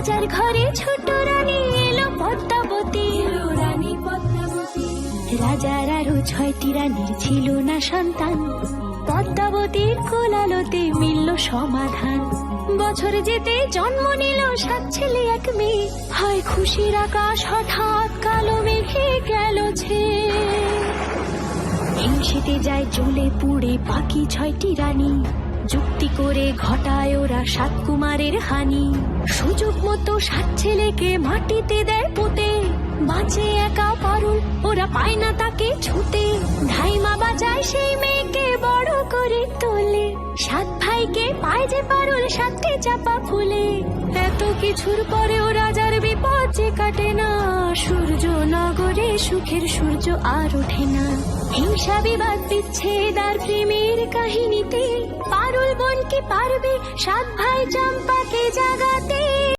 রাজার ঘরে ছোট রানী এলো পদ্মাবতী, রানী পদ্মাবতী। রাজার আরো 6টি রানীর ছিল না সন্তান, পদ্মাবতীর কোলালোতে মিলল সমাধান। বছর যেতে জন্ম নিল 7 ছেলে 1 মেয়ে, হয় খুশির আকাশ হঠাৎ কালো মেঘে গেল ছেয়ে। হিংসেতে যায় জ্বলে পুড়ে বাকি 6টি রানী, যুক্তি করে ঘটায় ওরা 7 কুমারের হানি। সুযোগ মতো 7 ছেলেকে মাটিতে দেয় পুঁতে, বাঁচে একা পারুল, ওরা পায় না তাকে ছুতে। ধাইমা বাজায় সেই মেয়েকে বড় করে তোলে, 7 ভাইকে পায় যে পারুল 7টি চাপা ফুলে। এত কিছুর পরেও রাজার বিপদ যে কাটে না, সূর্য নগরে সুখের সূর্য আর ওঠে না। হিংসা বিবাদ বিচ্ছেদ আর প্রেমের কাহিনীতে পারুল বোন কি পারবে 7 ভাই চম্পাকে জাগাতে।